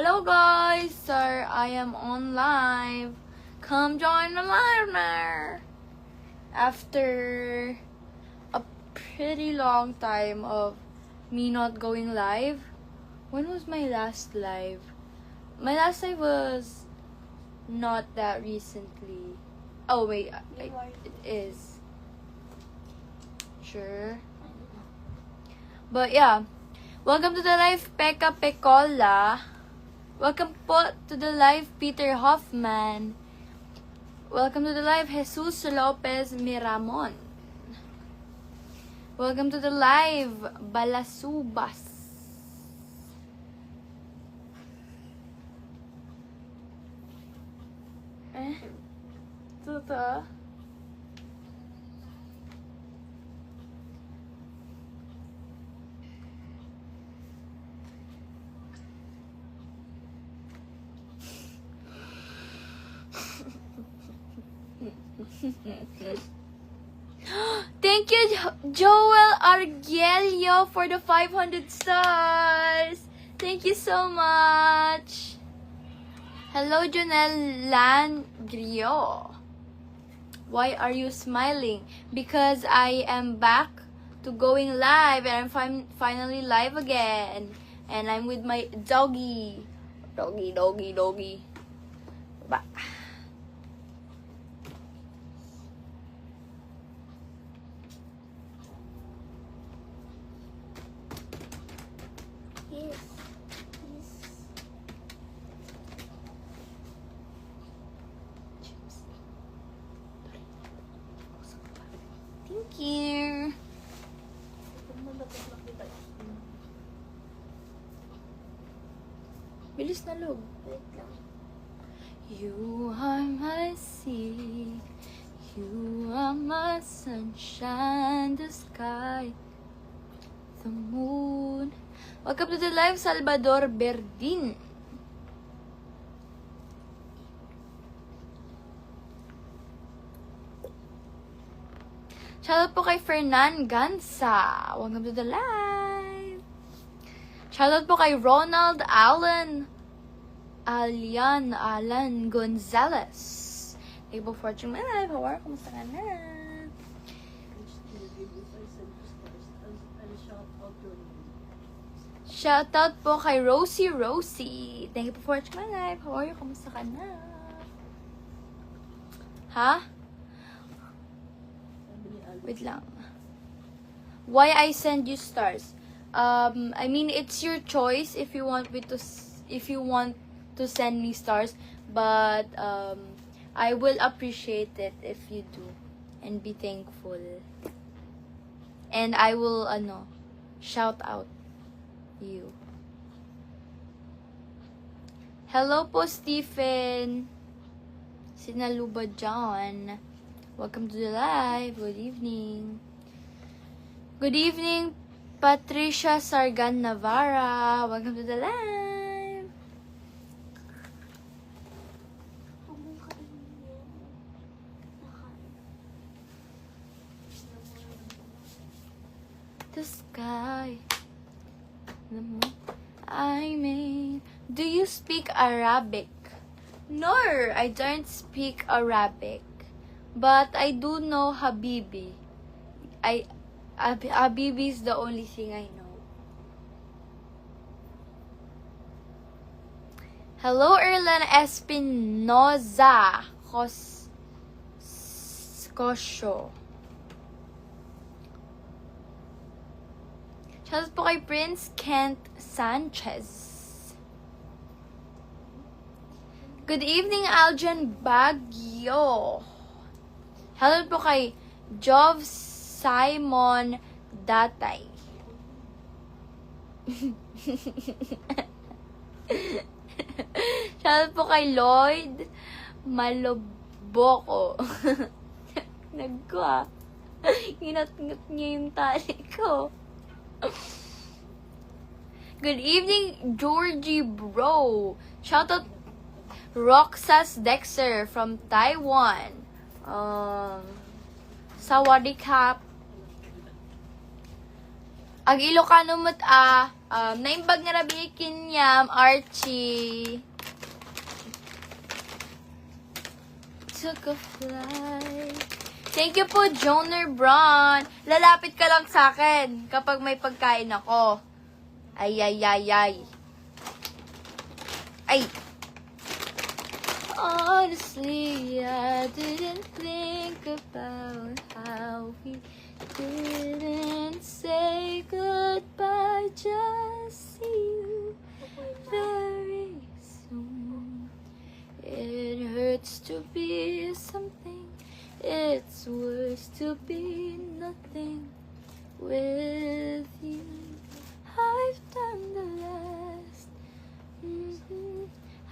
Hello guys, sir, I am on live. Come join the live now. After a pretty long time of me not going live. When was my last live? My last live was not that recently. Oh wait, it is. Sure. But yeah, welcome to the live Pekka Pecola. Welcome po to the live Peter Hoffman. Welcome to the live Jesus Lopez Miramon. Welcome to the live Balasubas. Totoo? Thank you, Joel Argelio, for the 500 stars. Thank you so much. Hello, Jonel Langrio. Why are you smiling? Because I am back to going live, and I'm finally live again. And I'm with my doggy. Doggy. Ba. Thank you. Bilis na log. You are my sea. You are my sunshine, the sky, the moon. Welcome to the live, Salvador Berdin. Shoutout po kay Fernan Gansa. Welcome to the live. Shoutout po kay Ronald Alan Gonzalez. Thank you po for watching my live. How are you? Kumusta ka na? Shoutout po kay Rosie. Thank you po for watching my live. How are you? Kumusta ka na? Ha? Wait lang. Why I send you stars? I mean, it's your choice if you want to send me stars, but I will appreciate it if you do and be thankful. And I will shout out you. Hello po, Stephen. Sinaluba John. Welcome to the live. Good evening. Good evening, Patricia Sargan Navarra. Welcome to the live. The sky. The moon. I mean, do you speak Arabic? No, I don't speak Arabic. But I do know Habibi. Habibi is the only thing I know. Hello, Erlan Espinoza. Scosio. Shoutout po kay Prince Kent Sanchez. Good evening, Aljan Baguio. Hello po kay Jov Simon Datay. Shoutout po kay Lloyd Maloboko. Nagka. Inat-ngat niya yung tali ko. Good evening, Georgie Bro. Shoutout Roxas Dexter from Taiwan. Sawadee Kap. Ag Ilocano mo't naimbag nga rabi kinyam, Archie. Took a flight. Thank you po, Joner Braun. Lalapit ka lang sa akin kapag may pagkain ako. Ay. Ay. Honestly, I didn't think about how we didn't say goodbye. Just see you very soon. It hurts to be something. It's worse to be nothing with you. I've done the last.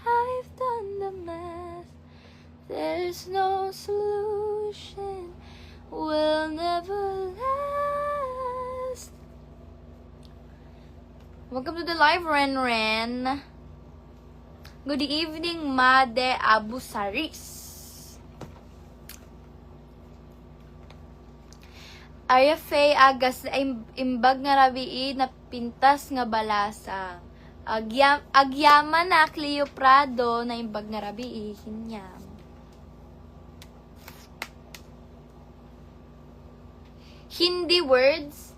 I've done the math. There's no solution. Will never last. Welcome to the live, Ren. Good evening, Made Abu Saris. Arya Faye agas na imbag nga rabii na pintas nga balasang. Agyaman na Cleo Prado na imbag nga rabii hinyam. Hindi words.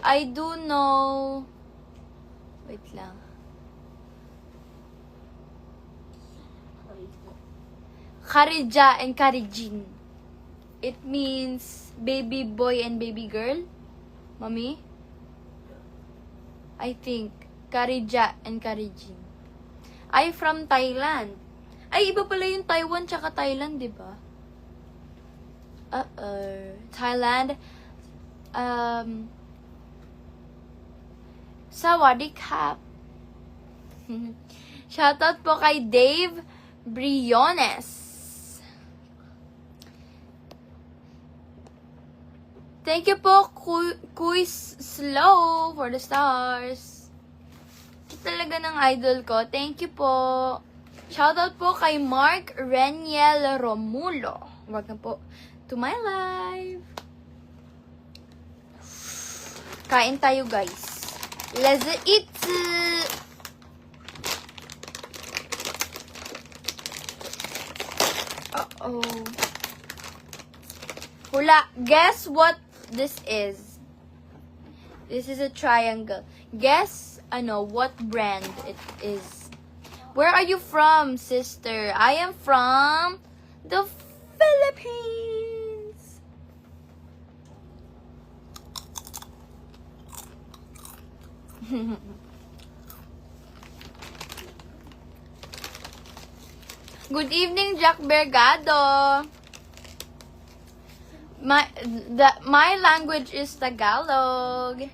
I do know. Wait lang. Kharija and Karijin. It means baby boy and baby girl. Mommy? I think. Karija and Karijin. Ay, from Thailand. Ay, iba pala yung Taiwan tsaka Thailand, di ba? Thailand. Sawadee-kap. Shoutout po kay Dave Briones. Thank you po, Kuy Slow, for the stars. Ito talaga ng idol ko. Thank you po. Shoutout po kay Mark Reniel Romulo. Welcome po to my live. Kain tayo, guys. Let's eat! Uh-oh. Hula, guess what this is? This is a triangle. Guess, what brand it is. Where are you from, sister? I am from the Philippines. Good evening, Jack Bergado. My language is Tagalog.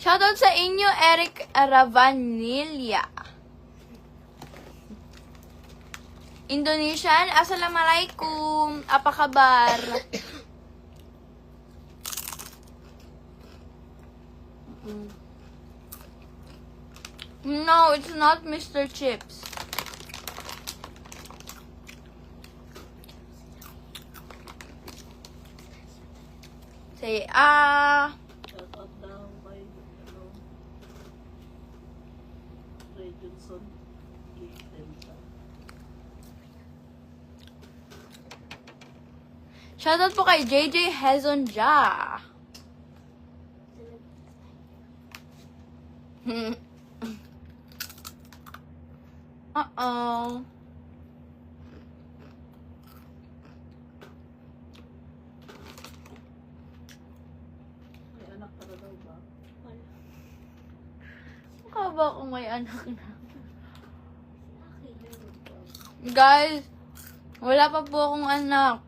Shoutout sa inyo, Eric Ravanilla. Indonesian, Assalamualaikum. Apa kabar? No, it's not Mr. Chips. Say, Shoutout po kay JJ Hezonja. Uh-oh. May anak ka na daw ba? Wala. Mukha ba kung may anak na? Guys, wala pa po akong anak.